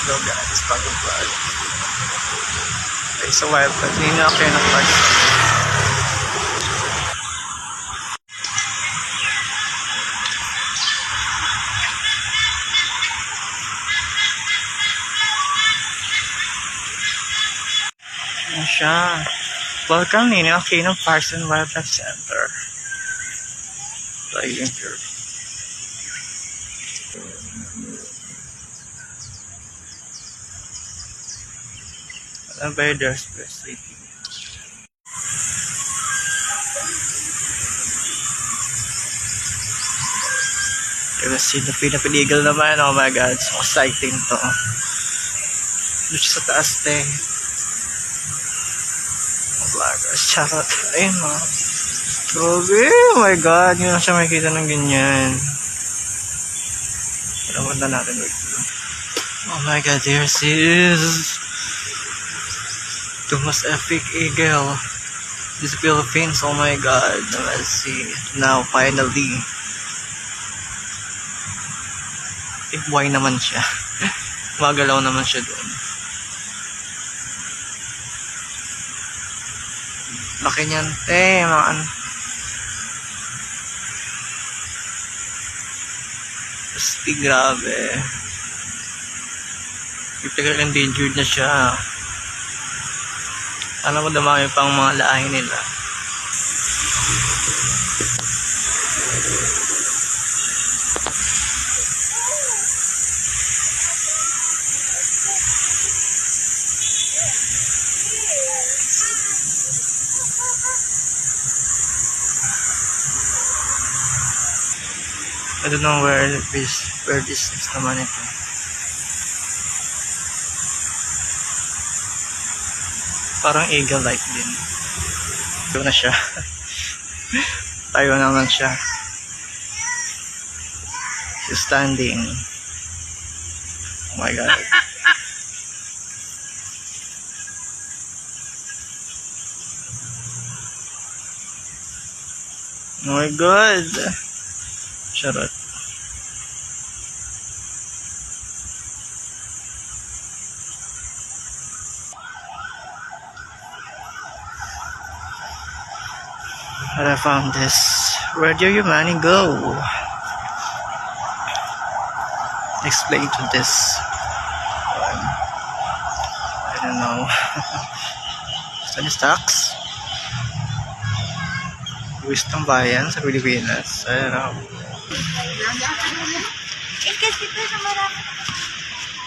Hello guys, bagong vlog. Okay, so wild vlog. Hindi na kayo ng vlog. Ayan siya. Welcome Nino Aquino Parks and Wildlife Center. Like here. Ano ba yung there's sleeping? Let's see the Philippine Eagle naman. Oh my god, so exciting to. Doon sa taas eh. Vloggers, charot. Ayun mga. Grabe, oh my god, yun na siya makikita ng ganyan. Palaman na natin. Oh my god, there she is. The most epic eagle. This Philippines, oh my god. Let's see. Now, finally. Big boy naman siya. Magalaw naman siya doon. Laki niyan, te. Mga ano. Pasti, grabe. Itagal endangered na siya. Alam mo, dumami pang mga lahi nila. I don't know where this is naman ito. Parang eagle-like din. Tayo na siya. Tayo naman siya. She's standing. Oh my god. Oh my god. Charot. But I found this. Where do you money go? Explain to this. I don't know. Study stocks? Wish ng bayan sa Pilipinas. I don't know.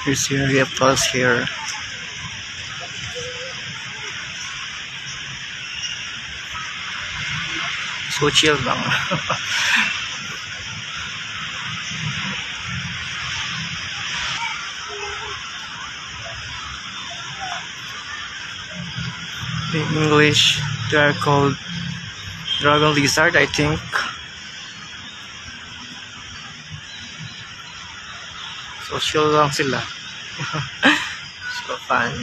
Here's your reptiles here. So chill lang. In English, they are called dragon lizard, I think. So chill lang sila. So fun.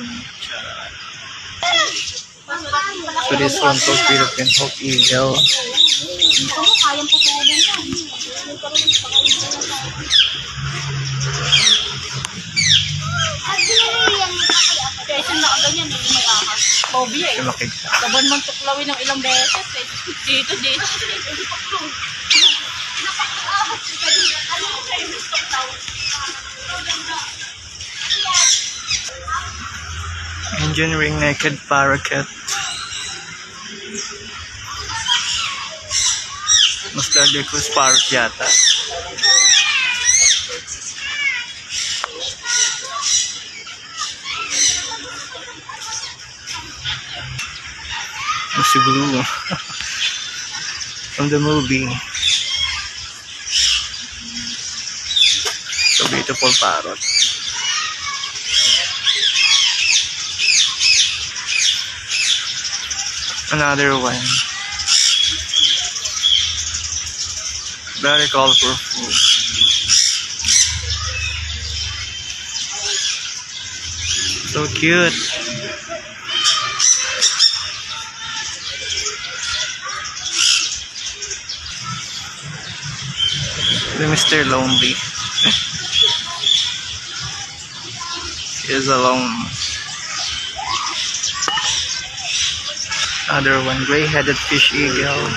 So this one called Philippine Hawk Eagle. Laban man tuklawin ng ilang beses eh. Dito. Indian ring-necked parakeet. Mustardicus parrot yata. Si Blue from the movie. So beautiful parrot. Another one. Very colorful. So cute. The Mr. Lonely. He is alone. Another one, gray-headed fish eagle.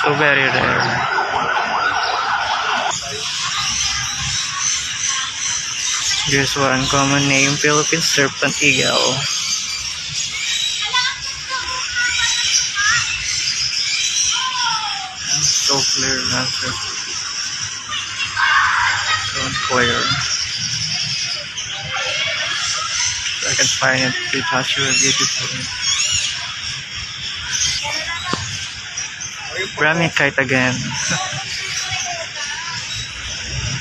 So very rare. There's one common name, Philippine serpent eagle. So clear, answer. So clear. So I can find it to touch you beautifully. Brahmi kite again.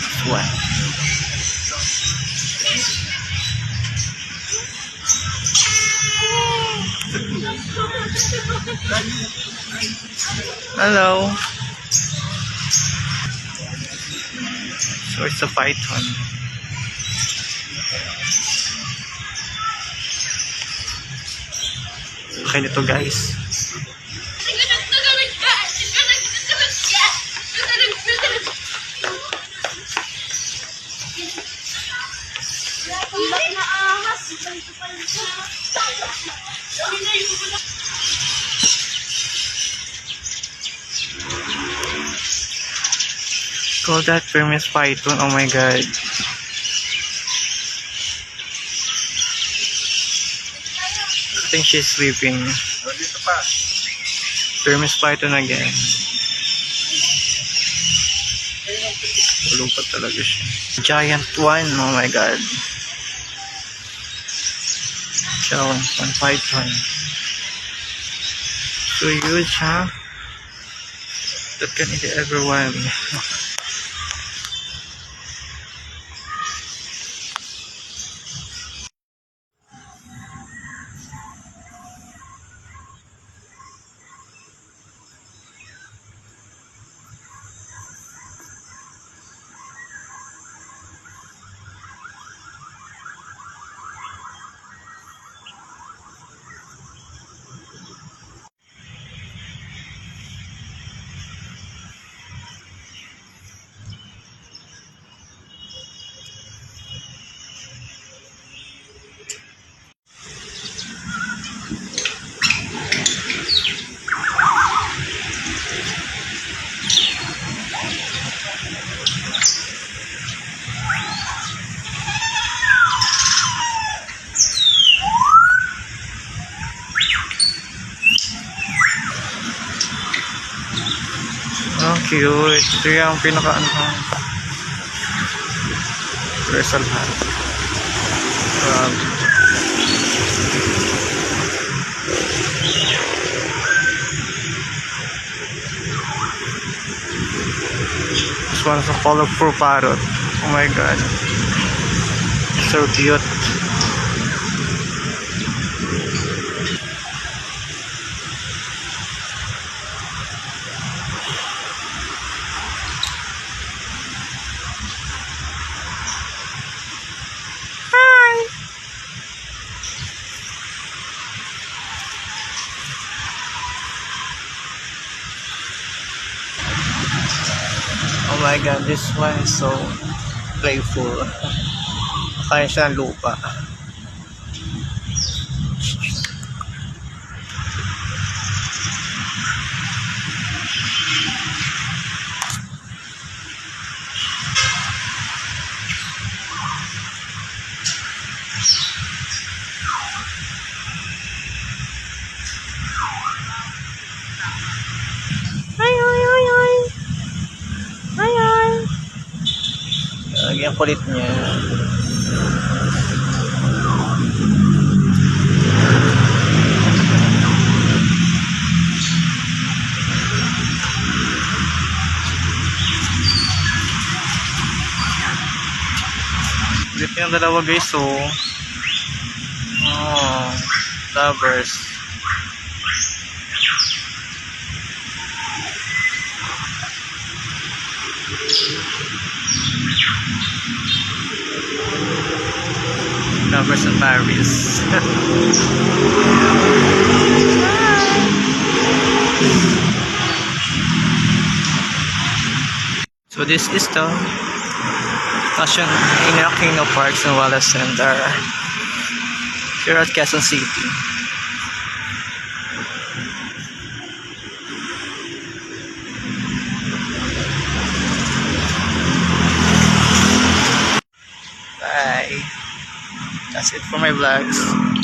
This one. Hello. So it's a python. Okay nito guys. Call that Burmese python. Oh my god. I think she's sleeping. Burmese python again. Tulog pa talaga siya. Giant one. Oh my god. Giant one python. So huge, huh? That can eat everyone. Oh, cute. Ito yung pinaka-ano. Universal hat. This one's a colorful parrot. Oh my god. So cute. Oh my god, this one is so playful. Kaya siya ng lupa. Lagi ang kulit niya. Kulit niya ang dalawa guys, oh. Oh, lovers. Lovers in Paris. So this is the National Aquino Parks and Wellness Center here at Quezon City. Bye. That's it for my vlogs.